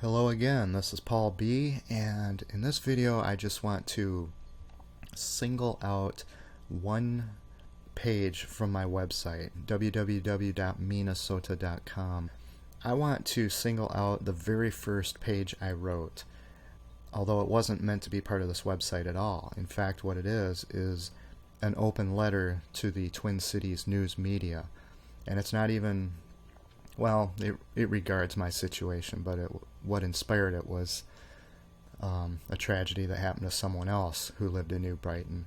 Hello again, this is Paul B, and in this video I just want to single out one page from my website, www.meannesota.com. I want to single out the very first page I wrote, although it wasn't meant to be part of this website at all. In fact, what it is an open letter to the Twin Cities news media, and it's not even... Well, it regards my situation, but what inspired it was a tragedy that happened to someone else who lived in New Brighton.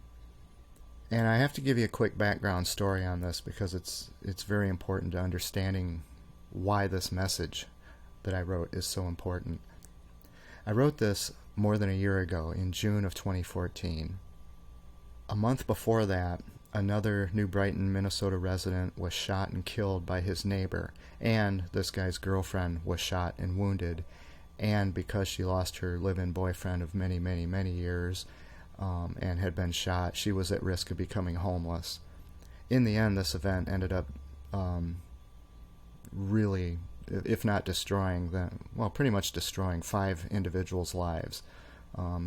And I have to give you a quick background story on this because it's very important to understanding why this message that I wrote is so important. I wrote this more than a year ago, in June of 2014. A month before that, another New Brighton, Minnesota resident was shot and killed by his neighbor, and this guy's girlfriend was shot and wounded, and because she lost her live-in boyfriend of many, many, many years and had been shot, she was at risk of becoming homeless. In the end, this event ended up really, if not destroying, pretty much destroying 5 individuals' lives.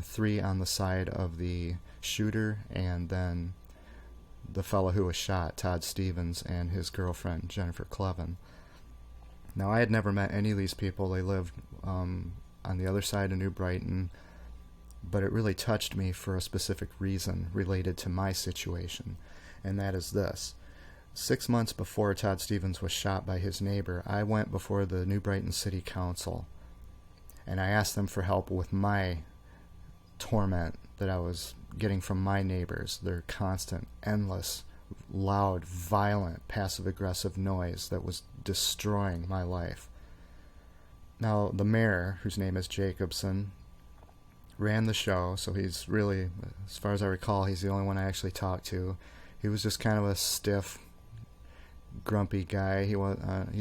3 on the side of the shooter, and then the fellow who was shot, Todd Stevens, and his girlfriend, Jennifer Clevin. Now, I had never met any of these people. They lived on the other side of New Brighton, but it really touched me for a specific reason related to my situation, and that is this. 6 months before Todd Stevens was shot by his neighbor, I went before the New Brighton City Council, and I asked them for help with my torment that I was getting from my neighbors, their constant, endless, loud, violent, passive-aggressive noise that was destroying my life. Now, the mayor, whose name is Jacobson, ran the show, so he's really, as far as I recall, he's the only one I actually talked to. He was just kind of a stiff, grumpy guy. He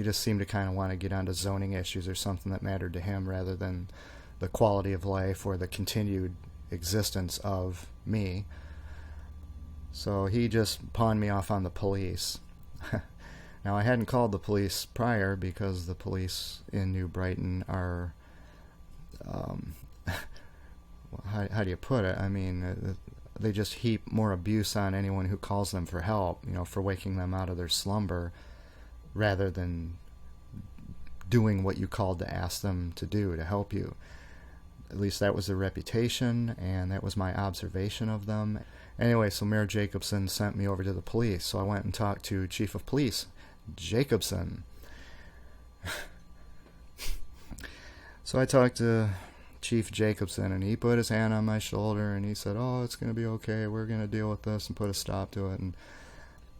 just seemed to kind of want to get onto zoning issues or something that mattered to him rather than the quality of life or the continued existence of me. So he just pawned me off on the police. Now, I hadn't called the police prior because the police in New Brighton are how do you put it? I mean, they just heap more abuse on anyone who calls them for help, for waking them out of their slumber, rather than doing what you called to ask them to do to help you. At least that was their reputation, and that was my observation of them. Anyway, so Mayor Jacobson sent me over to the police, so I went and talked to Chief of Police Jacobson. So I talked to Chief Jacobson, and he put his hand on my shoulder, and he said, "Oh, it's going to be okay. We're going to deal with this and put a stop to it."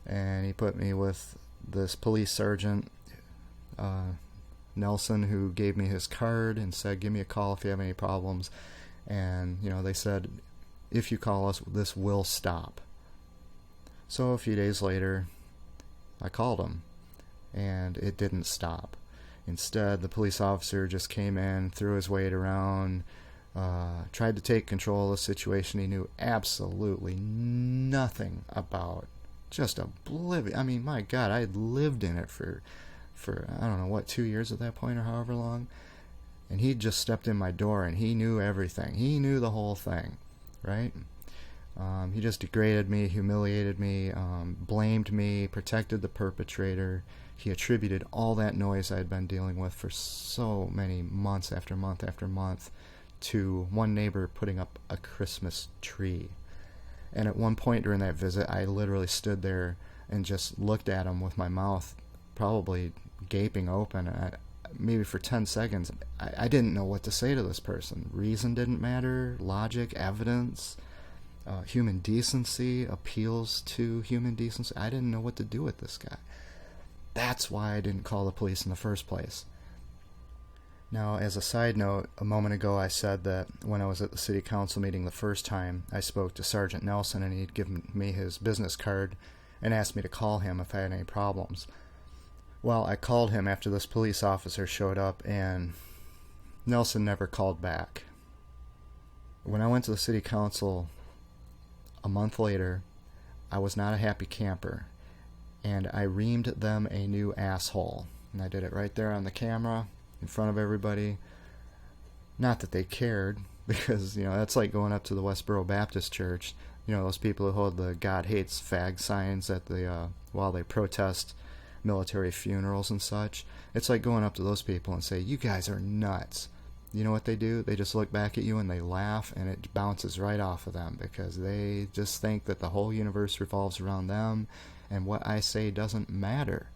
And he put me with this police sergeant, Nelson, who gave me his card and said, "Give me a call if you have any problems." And, they said, "If you call us, this will stop." So a few days later, I called him, and it didn't stop. Instead, the police officer just came in, threw his weight around, tried to take control of the situation he knew absolutely nothing about. Just oblivious. I mean, my God, I had lived in it for I don't know, 2 years at that point or however long. And he just stepped in my door and he knew everything. He knew the whole thing, right? He just degraded me, humiliated me, blamed me, protected the perpetrator. He attributed all that noise I had been dealing with for so many months after month after month to one neighbor putting up a Christmas tree. And at one point during that visit, I literally stood there and just looked at him with my mouth probably gaping open. Maybe for 10 seconds, I didn't know what to say to this person. Reason didn't matter, logic, evidence, human decency, appeals to human decency. I didn't know what to do with this guy. That's why I didn't call the police in the first place. Now, as a side note, a moment ago I said that when I was at the city council meeting the first time, I spoke to Sergeant Nelson, and he'd given me his business card and asked me to call him if I had any problems. Well, I called him after this police officer showed up, and Nelson never called back. When I went to the city council a month later, I was not a happy camper, and I reamed them a new asshole. And I did it right there on the camera, in front of everybody. Not that they cared, because, that's like going up to the Westboro Baptist Church, those people who hold the God hates fag signs at the while they protest military funerals and such. It's like going up to those people and say, you guys are nuts. You know what they do? They just look back at you and they laugh, and it bounces right off of them, because they just think that the whole universe revolves around them and what I say doesn't matter.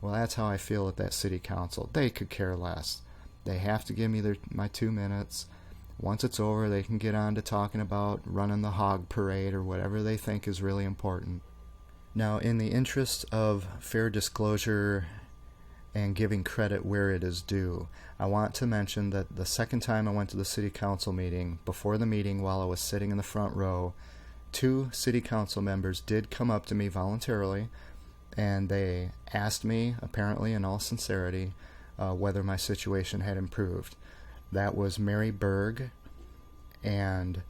Well, that's how I feel at that city council. They could care less. They have to give me my 2 minutes. Once it's over, they can get on to talking about running the hog parade or whatever they think is really important. Now, in the interest of fair disclosure and giving credit where it is due, I want to mention that the second time I went to the city council meeting, before the meeting while I was sitting in the front row, 2 city council members did come up to me voluntarily, and they asked me, apparently in all sincerity, whether my situation had improved. That was Mary Berg and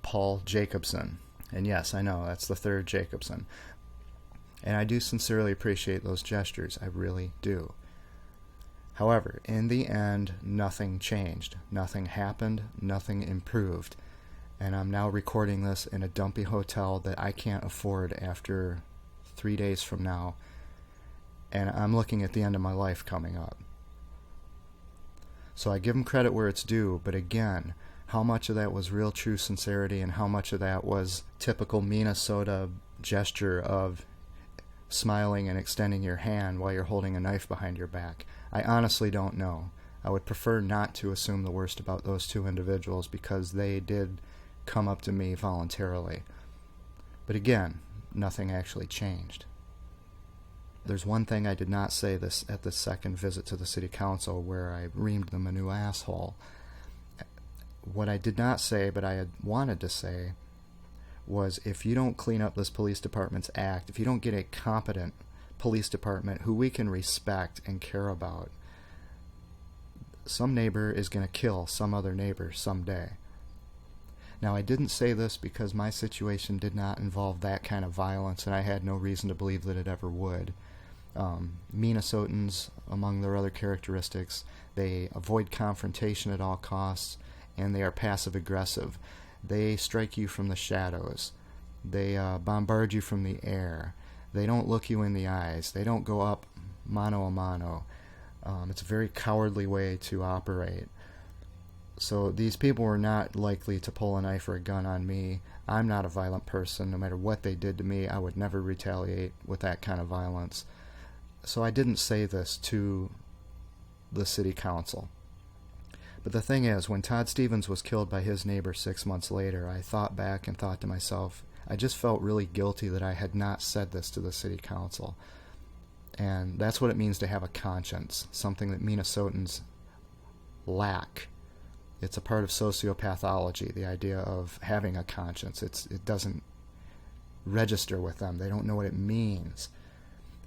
Paul Jacobson. And yes, I know, that's the third Jacobson. And I do sincerely appreciate those gestures. I really do. However, in the end, nothing changed. Nothing happened. Nothing improved. And I'm now recording this in a dumpy hotel that I can't afford after 3 days from now. And I'm looking at the end of my life coming up. So I give them credit where it's due, but again, how much of that was real true sincerity and how much of that was typical Meannesota gesture of smiling and extending your hand while you're holding a knife behind your back, I honestly don't know. I would prefer not to assume the worst about those 2 individuals, because they did come up to me voluntarily. But again, nothing actually changed. There's one thing I did not say at the second visit to the city council, where I reamed them a new asshole. What I did not say, but I had wanted to say, was if you don't clean up this police department's act, if you don't get a competent police department who we can respect and care about, some neighbor is going to kill some other neighbor someday. Now, I didn't say this because my situation did not involve that kind of violence, and I had no reason to believe that it ever would. Minnesotans, among their other characteristics, they avoid confrontation at all costs, and they are passive-aggressive. They strike you from the shadows. They bombard you from the air. They don't look you in the eyes. They don't go up mano a mano. It's a very cowardly way to operate. So these people were not likely to pull a knife or a gun on me. I'm not a violent person. No matter what they did to me, I would never retaliate with that kind of violence. So I didn't say this to the city council. But the thing is, when Todd Stevens was killed by his neighbor 6 months later, I thought back and thought to myself, I just felt really guilty that I had not said this to the city council. And that's what it means to have a conscience, something that Minnesotans lack. It's a part of sociopathology, the idea of having a conscience. It doesn't register with them. They don't know what it means.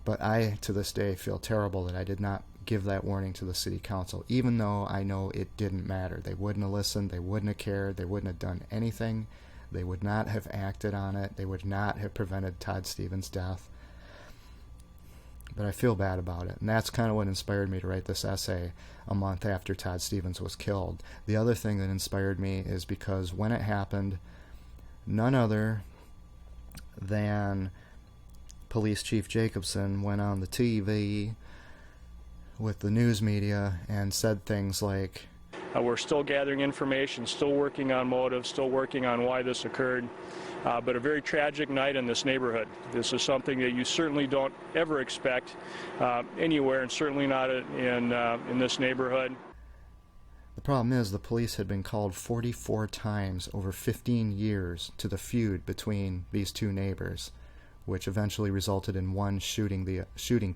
But I, to this day, feel terrible that I did not give that warning to the city council, even though I know it didn't matter. They wouldn't have listened. They wouldn't have cared. They wouldn't have done anything. They would not have acted on it. They would not have prevented Todd Stevens' death. But I feel bad about it. And that's kind of what inspired me to write this essay a month after Todd Stevens was killed. The other thing that inspired me is because when it happened, none other than Police Chief Jacobson went on the TV with the news media and said things like, we're still gathering information, still working on motives, still working on why this occurred, but a very tragic night in this neighborhood. This is something that you certainly don't ever expect anywhere, and certainly not in this neighborhood. The problem is the police had been called 44 times over 15 years to the feud between these 2 neighbors, which eventually resulted in one shooting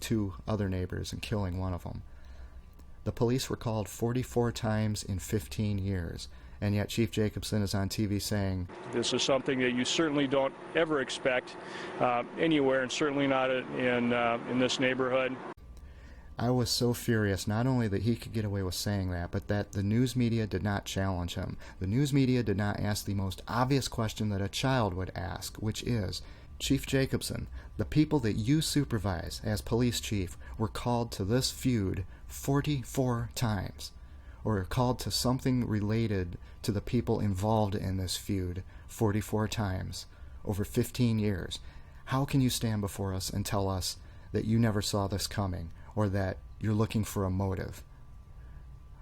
2 other neighbors and killing one of them. The police were called 44 times in 15 years, and yet Chief Jacobson is on TV saying, this is something that you certainly don't ever expect anywhere, and certainly not in this neighborhood. I was so furious, not only that he could get away with saying that, but that the news media did not challenge him. The news media did not ask the most obvious question that a child would ask, which is, Chief Jacobson, the people that you supervise as police chief were called to this feud 44 times. or called to something related to the people involved in this feud 44 times over 15 years, how can you stand before us and tell us that you never saw this coming, or that you're looking for a motive?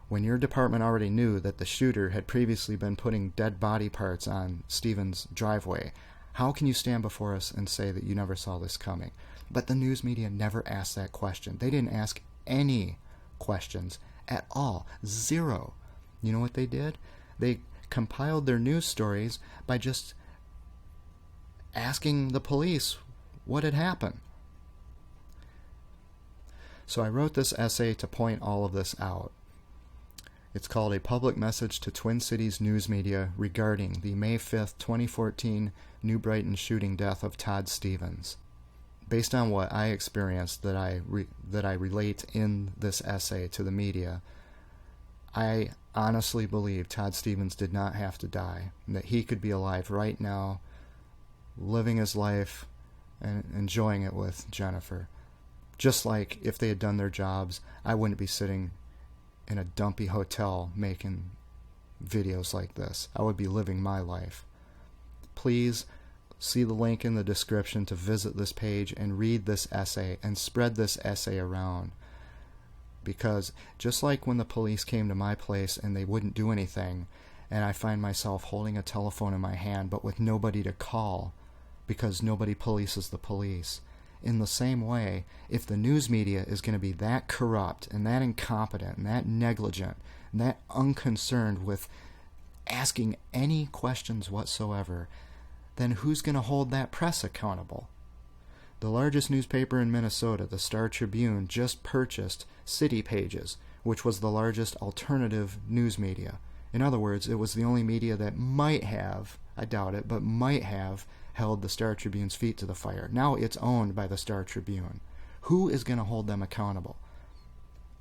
When your department already knew that the shooter had previously been putting dead body parts on Stephen's driveway, how can you stand before us and say that you never saw this coming? But the news media never asked that question. They didn't ask any questions at all. Zero. You know what they did? They compiled their news stories by just asking the police what had happened. So I wrote this essay to point all of this out. It's called A Public Message to Twin Cities News Media Regarding the May 5th, 2014 New Brighton shooting death of Todd Stevens. Based on what I experienced that I relate in this essay to the media, I honestly believe Todd Stevens did not have to die, and that he could be alive right now, living his life and enjoying it with Jennifer. Just like if they had done their jobs, I wouldn't be sitting in a dumpy hotel making videos like this. I would be living my life. Please see the link in the description to visit this page and read this essay and spread this essay around. Because just like when the police came to my place and they wouldn't do anything, and I find myself holding a telephone in my hand but with nobody to call because nobody polices the police, in the same way, if the news media is going to be that corrupt and that incompetent and that negligent and that unconcerned with asking any questions whatsoever, then who's going to hold that press accountable? The largest newspaper in Minnesota, the Star-Tribune, just purchased City Pages, which was the largest alternative news media. In other words, it was the only media that might have, I doubt it, but might have held the Star-Tribune's feet to the fire. Now it's owned by the Star-Tribune. Who is going to hold them accountable?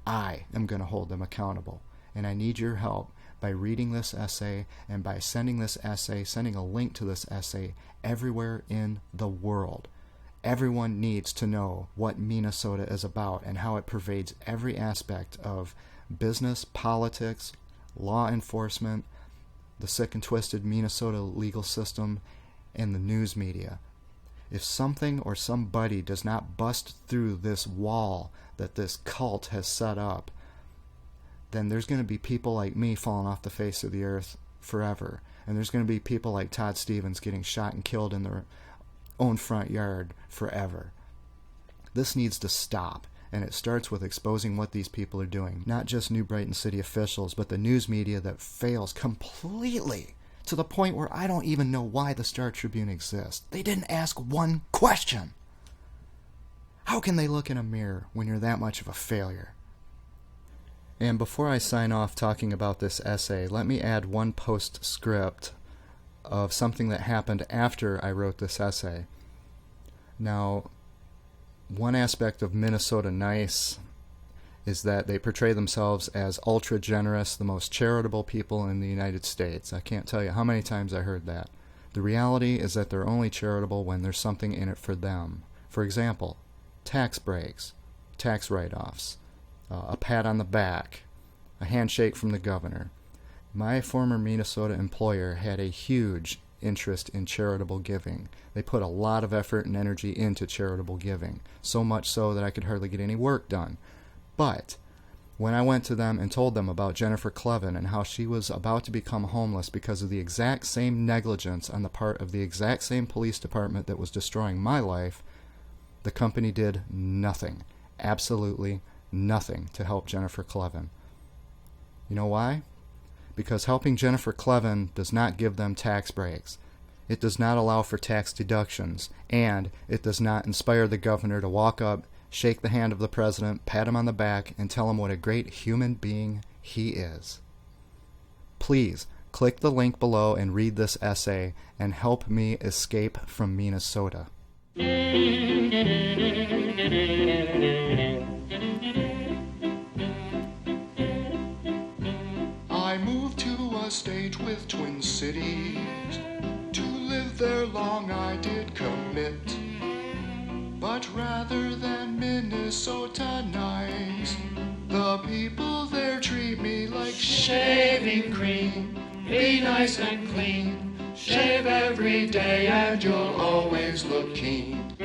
I am going to hold them accountable. And I need your help by reading this essay and by sending a link to this essay everywhere in the world. Everyone needs to know what Meannesota is about and how it pervades every aspect of business, politics, law enforcement, the sick and twisted Meannesota legal system, and the news media. If something or somebody does not bust through this wall that this cult has set up, then there's going to be people like me falling off the face of the earth forever. And there's going to be people like Todd Stevens getting shot and killed in their own front yard forever. This needs to stop. And it starts with exposing what these people are doing. Not just New Brighton City officials, but the news media that fails completely to the point where I don't even know why the Star-Tribune exists. They didn't ask one question. How can they look in a mirror when you're that much of a failure? And before I sign off talking about this essay, let me add one postscript of something that happened after I wrote this essay. Now, one aspect of Minnesota Nice is that they portray themselves as ultra generous, the most charitable people in the United States. I can't tell you how many times I heard that. The reality is that they're only charitable when there's something in it for them. For example, tax breaks, tax write-offs, a pat on the back, a handshake from the governor. My former Minnesota employer had a huge interest in charitable giving. They put a lot of effort and energy into charitable giving, so much so that I could hardly get any work done. But when I went to them and told them about Jennifer Clevin and how she was about to become homeless because of the exact same negligence on the part of the exact same police department that was destroying my life, the company did nothing, absolutely nothing to help Jennifer Clevin. You know why? Because helping Jennifer Clevin does not give them tax breaks. It does not allow for tax deductions, and it does not inspire the governor to walk up, shake the hand of the president, pat him on the back, and tell him what a great human being he is. Please, click the link below and read this essay and help me escape from Meannesota. I moved to a state with Twin Cities. To live there long I did commit. But rather than Minnesota nice, the people there treat me like Shaving cream, be nice and clean. Shave every day and you'll always look keen.